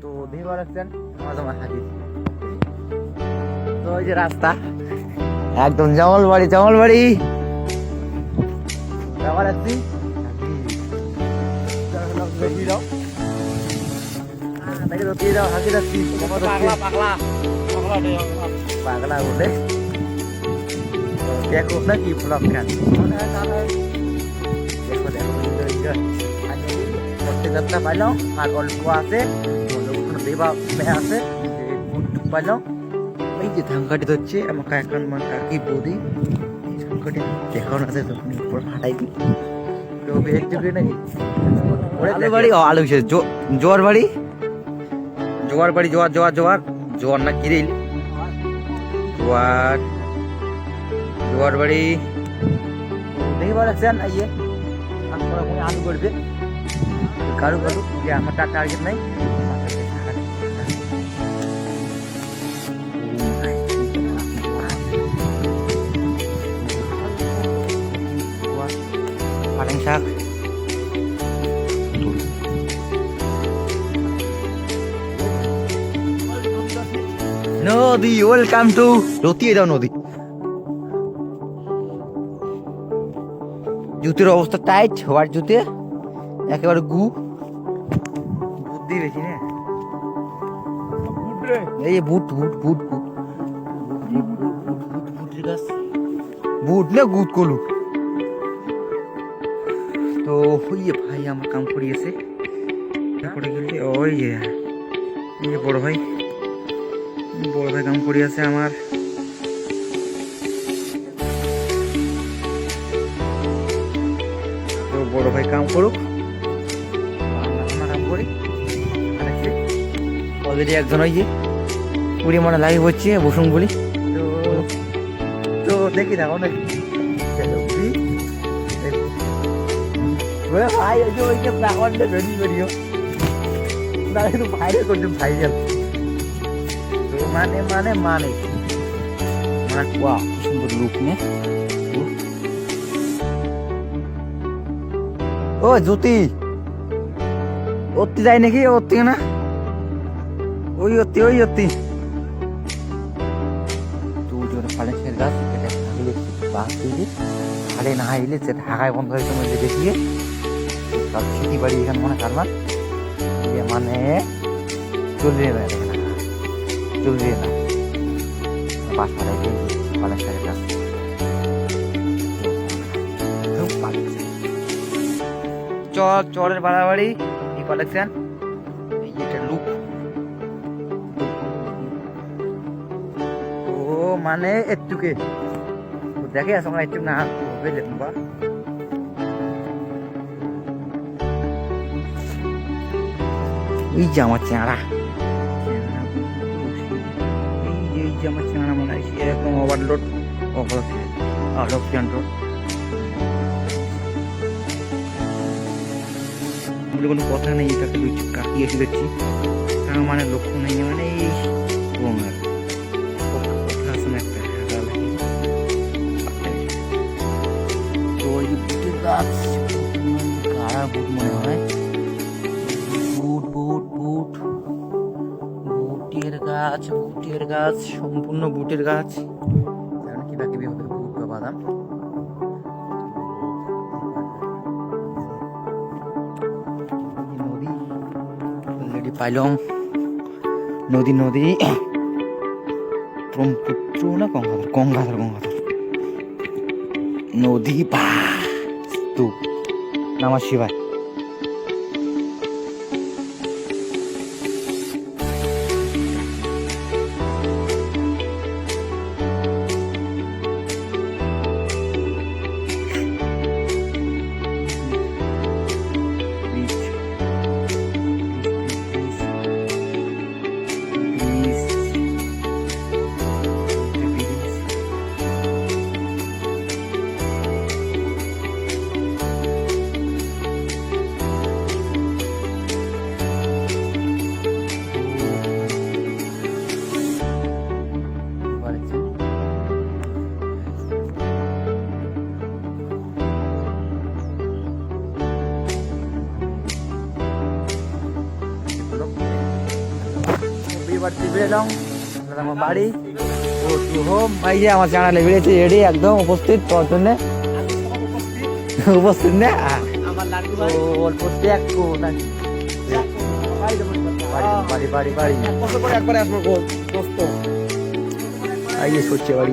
তো দেখতে পাচ্ছেন আমার হাজির। তো ওই যে রাস্তা একদম জামালবাড়ি জামালবাড়ি যাওয়ার আছি। পাগলা বলে দেখো না কি ব্লগ খান দেখো দেখো যাত্রা পাইলাম আর অল্প আছে দেবা আছে পাইলাম। এই যে ধানকাটি ধরছে আমাকে এখন মানে কাকি বৌদি এই ধানকাটি দেখানো আছে তখন উপর ফাটাই দিই তো বের দিবে নাকি আলু বাড়ি আলু জোয়ার বাড়ি জোয়ার বাড়ি জোয়ার জোয়ার জোয়ার জোয়ার না কিরিল জোয়ার জোয়ার বাড়ি দেখি পাচ্ছেন আইয়ে আলু করবে কারু কারু যে আমার টার্গেট নাই। পালং শাক নদী ওয়েলকাম টু রতিয়ে দাও নদী। জুতের অবস্থা টাইট হওয়ার জুতে একেবারে বুদ্ধি বেশি না এই বুট বুট বুট বুট বুট না গুট কলু। তো ওই ভাই আমার কাম করিয়েছে করে গেলে ওই যে বড় ভাই কাম করিয়েছে আমার। তো বড় ভাই কাম করুক কাম করি অলরেডি একজন ওই যে কুড়ি মানে লাইভ হচ্ছে বসুন বলি। তো দেখি দেখো নাকি ভাই ওই যে ওই যে ব্যাকওয়ার্ডে রেডি করিও না একটু ভাইরাল করছে ভাইরাল মানে মানে মানে মানে ওয়া কি সুন্দর লুক নে। ও জ্যোতি অতি যায় নাকি অতি না ওই অতি ওই অতি তুই ফালেন্সের গাছ খালে না হাইলে যে ঢাকায় বন্ধ হয়েছে মধ্যে দেখিয়ে সব খেতে বাড়ি এখানে মনে কারবার মানে চলবে না চলবে না বাসা রেখে ফালেন্সের গাছ চর চরের বাড়াবাড়ি এই কালেকশন এই যে লুক ও মানে একটুকে দেখে আসো একটু না হবে দেখুন বা এই যে আমার চেহারা এই যে আমার চেহারা মনে হয় একদম ওভারলোড অফ কোনো কথা নেই তাকে কাটিয়ে এসে দেখছি তার মানে লক্ষ্য নেই মানে এই আর কথা আছে না একটা তো ওই বুটের গাছ কারা বুট মনে হয় বুট বুট বুট বুটের গাছ সম্পূর্ণ বুটের গাছ কি বাকি হবে বুট বা বাদাম। পাইলং নদী নদী ব্রহ্মপুত্র না গঙ্গাধর নদী পা নমঃ শিবায়। বাড়িতে ফিরে এলাম আমার বাড়ি ও টু হোম। এই যে আমার চ্যানেলে বেরিয়েছে রেডি একদম উপস্থিত তোমার জন্য উপস্থিত না অল্প একটু নাকি বাড়ি বাড়ি বাড়ি একবারে আসবো দোস্ত। এই যে সরছে বাড়ি